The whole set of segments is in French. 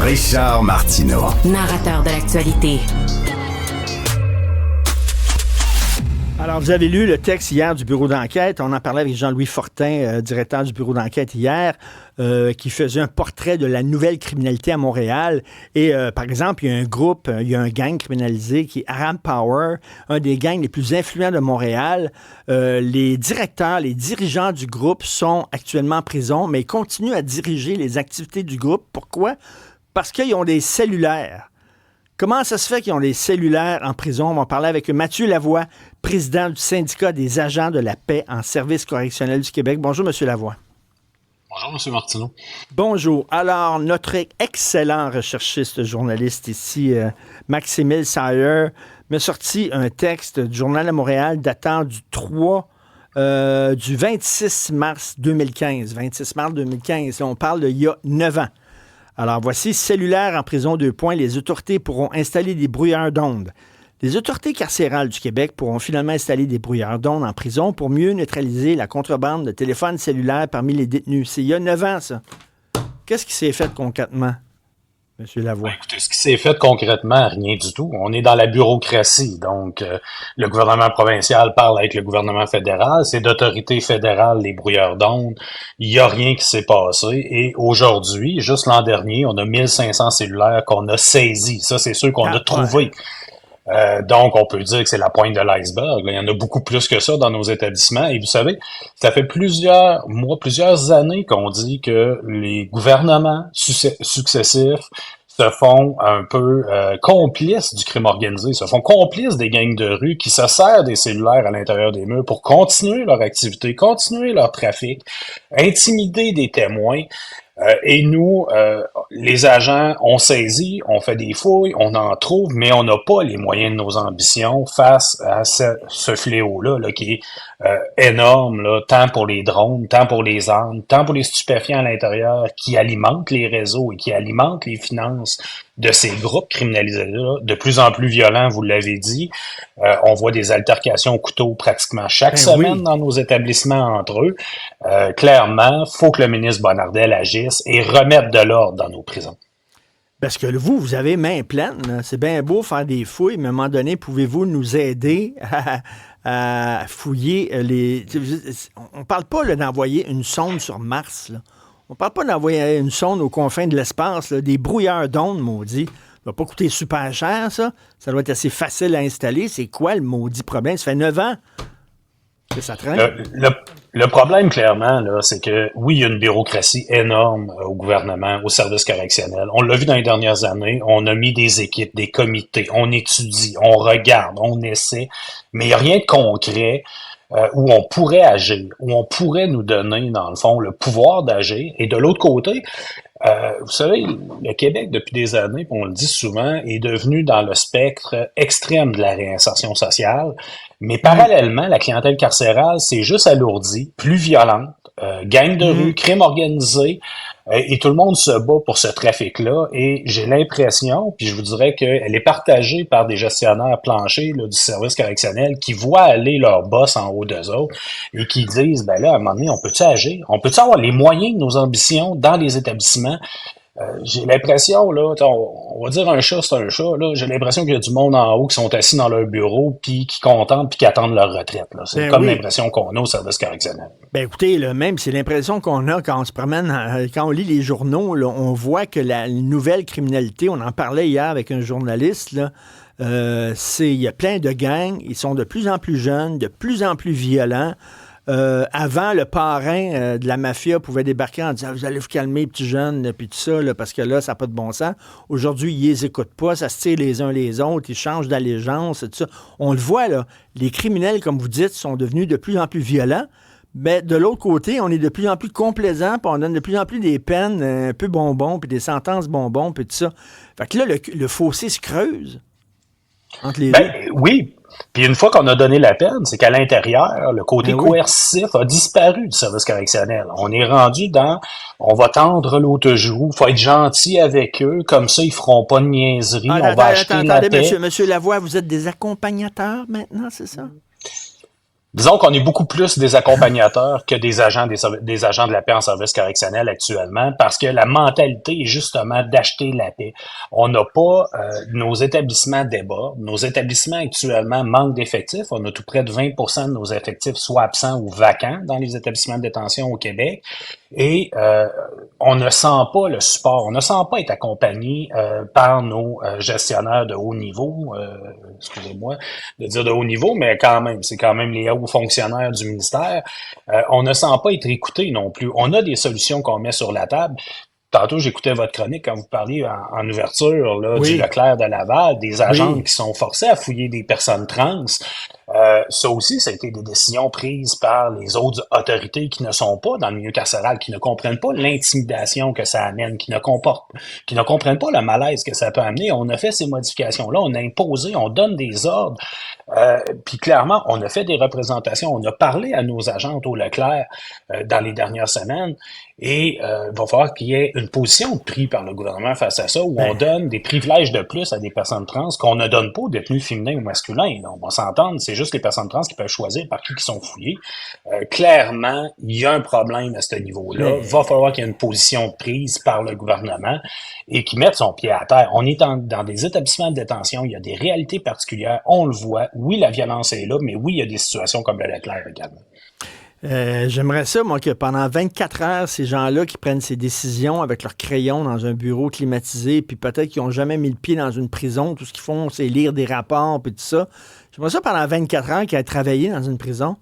Richard Martineau. Narrateur de l'actualité. Alors, vous avez lu le texte hier du bureau d'enquête. On en parlait avec Jean-Louis Fortin, directeur du bureau d'enquête hier, qui faisait un portrait de la nouvelle criminalité à Montréal. Et, par exemple, il y a un groupe, il y a un gang criminalisé qui est Aram Power, un des gangs les plus influents de Montréal. Les directeurs, les dirigeants du groupe sont actuellement en prison, mais ils continuent à diriger les activités du groupe. Pourquoi? Parce qu'ils ont des cellulaires. Comment ça se fait qu'ils ont des cellulaires en prison? On va en parler avec Mathieu Lavoie, président du syndicat des agents de la paix en service correctionnel du Québec. Bonjour, M. Lavoie. Bonjour, M. Martineau. Bonjour. Alors, notre excellent recherchiste journaliste ici, Maximile Sayer, m'a sorti un texte du Journal de Montréal datant du 26 mars 2015. 26 mars 2015. Là, on parle d'il y a 9 ans. Alors, voici, cellulaire en prison, 2 points. Les autorités pourront installer des brouilleurs d'ondes. Les autorités carcérales du Québec pourront finalement installer des brouilleurs d'ondes en prison pour mieux neutraliser la contrebande de téléphones cellulaires parmi les détenus. C'est il y a 9 ans, ça. Qu'est-ce qui s'est fait concrètement, M. Lavoie? Écoutez, ce qui s'est fait concrètement, rien du tout. On est dans la bureaucratie. Donc, le gouvernement provincial parle avec le gouvernement fédéral. C'est d'autorité fédérale, les brouilleurs d'ondes. Il n'y a rien qui s'est passé. Et aujourd'hui, juste l'an dernier, on a 1500 cellulaires qu'on a saisis. Ça, c'est ceux qu'on a trouvés. Donc, on peut dire que c'est la pointe de l'iceberg. Là, il y en a beaucoup plus que ça dans nos établissements. Et vous savez, ça fait plusieurs mois, plusieurs années qu'on dit que les gouvernements successifs se font un peu complices du crime organisé, se font complices des gangs de rue qui se servent des cellulaires à l'intérieur des murs pour continuer leur activité, continuer leur trafic, intimider des témoins. Et nous, les agents, on saisit, on fait des fouilles, on en trouve, mais on n'a pas les moyens de nos ambitions face à ce fléau-là là, qui est énorme, là, tant pour les drones, tant pour les armes, tant pour les stupéfiants à l'intérieur qui alimentent les réseaux et qui alimentent les finances de ces groupes criminalisés-là, de plus en plus violents, vous l'avez dit. On voit des altercations au couteau pratiquement chaque semaine dans nos établissements entre eux. Clairement, il faut que le ministre Bonnardel agisse et remette de l'ordre dans nos prisons. Parce que vous avez main pleine. Là. C'est bien beau faire des fouilles, mais à un moment donné, pouvez-vous nous aider à fouiller les... On ne parle pas là, d'envoyer une sonde sur Mars, là. On ne parle pas d'envoyer une sonde aux confins de l'espace, là, des brouilleurs d'ondes, maudit. Ça ne va pas coûter super cher, ça. Ça doit être assez facile à installer. C'est quoi le maudit problème? Ça fait 9 ans que ça traîne. Le problème, clairement, là, c'est que, oui, il y a une bureaucratie énorme au gouvernement, au service correctionnel. On l'a vu dans les dernières années. On a mis des équipes, des comités. On étudie, on regarde, on essaie. Mais il n'y a rien de concret. Où on pourrait agir, où on pourrait nous donner, dans le fond, le pouvoir d'agir. Et de l'autre côté, vous savez, le Québec, depuis des années, puis on le dit souvent, est devenu dans le spectre extrême de la réinsertion sociale. Mais parallèlement, la clientèle carcérale s'est juste alourdie, plus violente, gang de rue, crime organisé, et tout le monde se bat pour ce trafic-là. Et j'ai l'impression, puis je vous dirais qu'elle est partagée par des gestionnaires planchers là, du service correctionnel qui voient aller leur boss en haut d'eux autres et qui disent, ben là, à un moment donné, on peut-tu agir? On peut-tu avoir les moyens de nos ambitions dans les établissements? J'ai l'impression, là, on va dire un chat, c'est un chat, là. J'ai l'impression qu'il y a du monde en haut qui sont assis dans leur bureau, puis qui contentent, puis qui attendent leur retraite, là. C'est l'impression qu'on a au service correctionnel. Ben écoutez, là, même c'est l'impression qu'on a quand on se promène, quand on lit les journaux, là, on voit que la nouvelle criminalité, on en parlait hier avec un journaliste, là, il y a plein de gangs, ils sont de plus en plus jeunes, de plus en plus violents. Avant, le parrain de la mafia pouvait débarquer en disant « Vous allez vous calmer, petits jeunes, puis tout ça, là, parce que là, ça n'a pas de bon sens. » Aujourd'hui, ils les écoutent pas, ça se tire les uns les autres, ils changent d'allégeance, et tout ça. On le voit, là, les criminels, comme vous dites, sont devenus de plus en plus violents. Mais de l'autre côté, on est de plus en plus complaisant, puis on donne de plus en plus des peines un peu bonbons, puis des sentences bonbons, puis tout ça. Fait que là, le fossé se creuse entre les deux. Oui. Puis une fois qu'on a donné la peine, c'est qu'à l'intérieur, le côté coercitif a disparu du service correctionnel. On est rendu dans, on va tendre l'autre joue, faut être gentil avec eux, comme ça ils feront pas de niaiseries, on va acheter la paix. Monsieur Lavoie, vous êtes des accompagnateurs maintenant, c'est ça? Disons qu'on est beaucoup plus des accompagnateurs que des agents de la paix en service correctionnel actuellement, parce que la mentalité est justement d'acheter la paix. On n'a pas nos établissements débordent. Nos établissements actuellement manquent d'effectifs. On a tout près de 20% de nos effectifs soit absents ou vacants dans les établissements de détention au Québec. Et on ne sent pas le support, on ne sent pas être accompagné par nos gestionnaires de haut niveau, excusez-moi de dire de haut niveau, mais quand même, c'est quand même les hauts fonctionnaires du ministère. On ne sent pas être écouté non plus. On a des solutions qu'on met sur la table. Tantôt, j'écoutais votre chronique quand vous parliez en ouverture là, du Oui, Leclerc de Laval, des agents oui. qui sont forcés à fouiller des personnes trans. Ça aussi, ça a été des décisions prises par les autres autorités qui ne sont pas dans le milieu carcéral, qui ne comprennent pas l'intimidation que ça amène, qui ne comprennent pas le malaise que ça peut amener. On a fait ces modifications-là, on a imposé, on donne des ordres. Puis clairement, on a fait des représentations, on a parlé à nos agentes au Leclerc dans les dernières semaines. Et il va falloir qu'il y ait une position prise par le gouvernement face à ça, où on Ben, donne des privilèges de plus à des personnes trans qu'on ne donne pas aux détenus féminins ou masculins. Donc, on va s'entendre, c'est juste les personnes trans qui peuvent choisir par qui ils sont fouillés. Clairement, il y a un problème à ce niveau-là. mais Va falloir qu'il y ait une position prise par le gouvernement et qu'il mette son pied à terre. On est dans des établissements de détention, il y a des réalités particulières, on le voit. Oui, la violence est là, mais oui, il y a des situations comme le Leclerc également. J'aimerais ça, moi, que pendant 24 heures, ces gens-là qui prennent ces décisions avec leur crayon dans un bureau climatisé, puis peut-être qu'ils n'ont jamais mis le pied dans une prison, tout ce qu'ils font, c'est lire des rapports, puis tout ça. J'aimerais ça pendant 24 heures qu'ils aient travaillé dans une prison,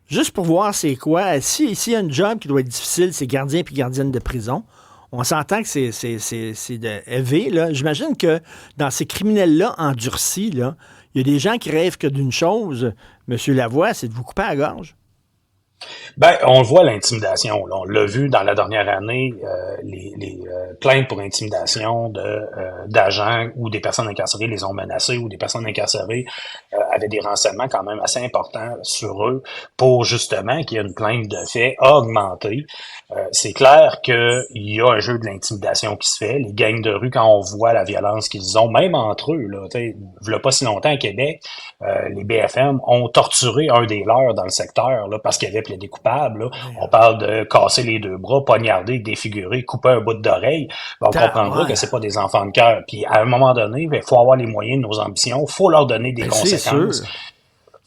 juste pour voir c'est quoi. S'il y a un job qui doit être difficile, c'est gardien puis gardienne de prison. On s'entend que c'est de élevé, là. J'imagine que dans ces criminels-là endurcis, là, il y a des gens qui rêvent que d'une chose, Monsieur Lavoie, c'est de vous couper à la gorge. Ben, on le voit l'intimidation. Là. On l'a vu dans la dernière année, les plaintes pour intimidation d'agents ou des personnes incarcérées les ont menacés ou des personnes incarcérées avaient des renseignements quand même assez importants sur eux pour justement qu'il y ait une plainte de fait augmentée. C'est clair qu'il y a un jeu de l'intimidation qui se fait. Les gangs de rue, quand on voit la violence qu'ils ont, même entre eux, là, il y a pas si longtemps à Québec, les BFM ont torturé un des leurs dans le secteur là, parce qu'il avait plaidé coupable. Là. On parle de casser les deux bras, poignarder, défigurer, couper un bout d'oreille. Ben, on comprendra Ouais. que c'est pas des enfants de cœur. Puis à un moment donné, il faut avoir les moyens de nos ambitions, faut leur donner des Ben, c'est conséquences. sûr.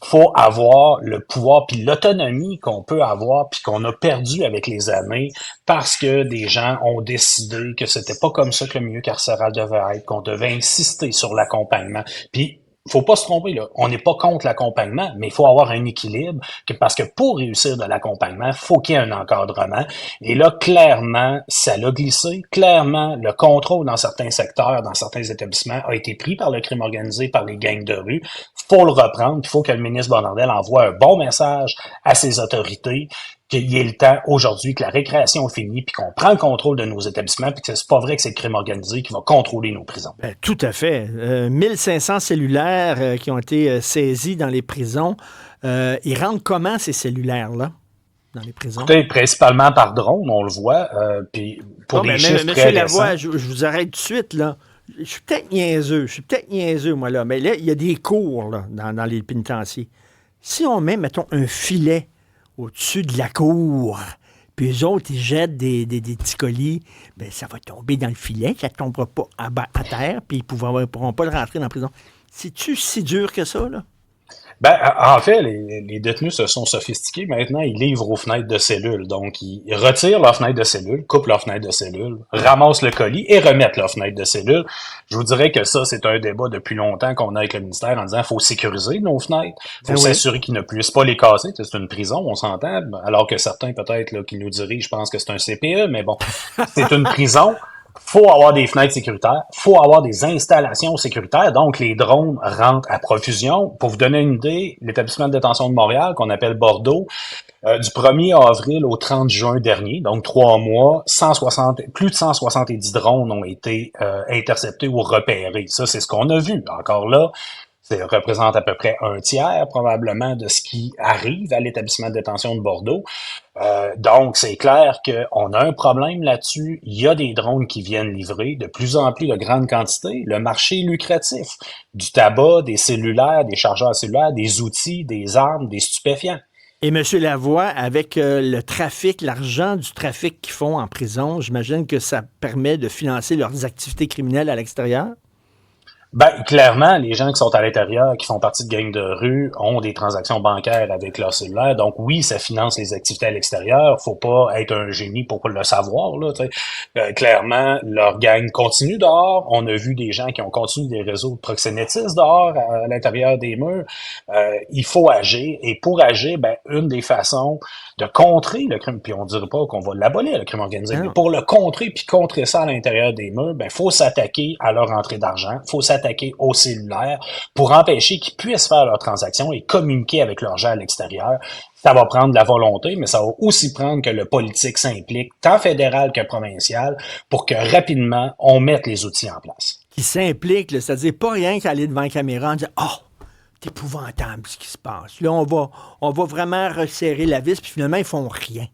Faut avoir le pouvoir puis l'autonomie qu'on peut avoir puis qu'on a perdu avec les années parce que des gens ont décidé que c'était pas comme ça que le milieu carcéral devait être, qu'on devait insister sur l'accompagnement. Puis faut pas se tromper là, on n'est pas contre l'accompagnement, mais il faut avoir un équilibre parce que pour réussir de l'accompagnement, faut qu'il y ait un encadrement. Et là, clairement, ça l'a glissé. Clairement, le contrôle dans certains secteurs, dans certains établissements, a été pris par le crime organisé, par les gangs de rue. Faut le reprendre. Il faut que le ministre Bonnardel envoie un bon message à ses autorités qu'il y ait le temps aujourd'hui que la récréation est finie, puis qu'on prend le contrôle de nos établissements, puis que c'est pas vrai que c'est le crime organisé qui va contrôler nos prisons. Ben, tout à fait. 1500 cellulaires qui ont été saisis dans les prisons. Ils rentrent comment, ces cellulaires-là, dans les prisons? Peut-être principalement par drone, on le voit, puis pour des chiffres Monsieur très Lavoie, récents. je vous arrête tout de suite, là. Je suis peut-être niaiseux, moi, là. Mais là, il y a des cours, là, dans les pénitenciers. Si on met, mettons, un filet au-dessus de la cour, puis eux autres, ils jettent des petits colis, ben ça va tomber dans le filet, ça ne tombera pas à terre, puis ils ne pourront pas le rentrer dans la prison. C'est-tu si dur que ça, là? Ben, en fait, les détenus se sont sophistiqués. Maintenant, ils livrent aux fenêtres de cellules. Donc, ils retirent leur fenêtre de cellule, coupent leur fenêtre de cellule, ramassent le colis et remettent leur fenêtre de cellule. Je vous dirais que ça, c'est un débat depuis longtemps qu'on a avec le ministère en disant qu'il faut sécuriser nos fenêtres, il faut Ben oui. s'assurer qu'ils ne puissent pas les casser. C'est une prison, on s'entend. Alors que certains, peut-être, là, qui nous dirigent, je pense que c'est un CPE, mais bon, c'est une prison. Faut avoir des fenêtres sécuritaires, faut avoir des installations sécuritaires, donc les drones rentrent à profusion. Pour vous donner une idée, l'établissement de détention de Montréal, qu'on appelle Bordeaux, du 1er avril au 30 juin dernier, donc 3 mois, plus de 170 drones ont été interceptés ou repérés. Ça, c'est ce qu'on a vu. Encore là, ça représente à peu près un tiers probablement de ce qui arrive à l'établissement de détention de Bordeaux. Donc, c'est clair qu'on a un problème là-dessus. Il y a des drones qui viennent livrer de plus en plus de grandes quantités. Le marché est lucratif. Du tabac, des cellulaires, des chargeurs cellulaires, des outils, des armes, des stupéfiants. Et M. Lavoie, avec le trafic, l'argent du trafic qu'ils font en prison, j'imagine que ça permet de financer leurs activités criminelles à l'extérieur? Ben, clairement, les gens qui sont à l'intérieur, qui font partie de gangs de rue, ont des transactions bancaires avec leur cellulaire. Donc oui, ça finance les activités à l'extérieur. Faut pas être un génie pour le savoir, là. Tu sais. Clairement, leur gang continue dehors. On a vu des gens qui ont continué des réseaux de proxénétisme dehors, à l'intérieur des murs. Il faut agir. Et pour agir, ben, une des façons de contrer le crime, puis on ne dirait pas qu'on va l'abolir, le crime organisé, mais pour le contrer, puis contrer ça à l'intérieur des murs, ben, faut s'attaquer à leur entrée d'argent, faut s'attaquer au cellulaire pour empêcher qu'ils puissent faire leurs transactions et communiquer avec leurs gens à l'extérieur. Ça va prendre de la volonté, mais ça va aussi prendre que le politique s'implique, tant fédéral que provincial, pour que rapidement, on mette les outils en place. Qui s'implique, là, c'est-à-dire pas rien qu'aller devant la caméra en disant « Oh, c'est épouvantable ce qui se passe. Là, on va vraiment resserrer la vis, puis finalement, ils font rien. »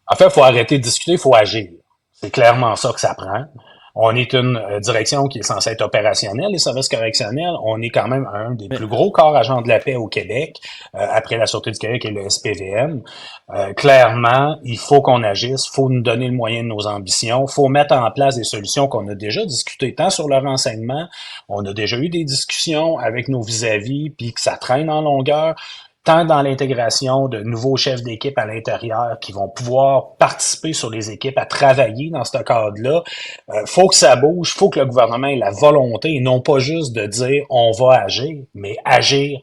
En fait, il faut arrêter de discuter, il faut agir. C'est clairement ça que ça prend. On est une direction qui est censée être opérationnelle, les services correctionnels. On est quand même un des plus gros corps agents de la paix au Québec, après la Sûreté du Québec et le SPVM. Clairement, il faut qu'on agisse, il faut nous donner le moyen de nos ambitions, il faut mettre en place des solutions qu'on a déjà discutées, tant sur le renseignement, on a déjà eu des discussions avec nos vis-à-vis, puis que ça traîne en longueur, tant dans l'intégration de nouveaux chefs d'équipe à l'intérieur qui vont pouvoir participer sur les équipes, à travailler dans ce cadre-là. Faut que ça bouge, faut que le gouvernement ait la volonté, et non pas juste de dire on va agir, mais agir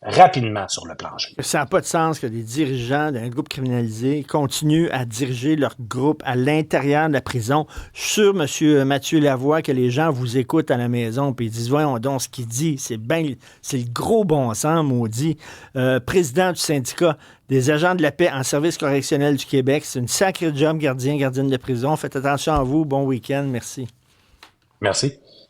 rapidement sur le plancher. Ça n'a pas de sens que des dirigeants d'un groupe criminalisé continuent à diriger leur groupe à l'intérieur de la prison. Je suis sûr, M. Mathieu Lavoie, que les gens vous écoutent à la maison et ils disent « Voyons donc ce qu'il dit, c'est le gros bon sens, maudit. » Président du syndicat des agents de la paix en service correctionnel du Québec, c'est une sacrée job, gardienne de prison. Faites attention à vous. Bon week-end. Merci. Merci.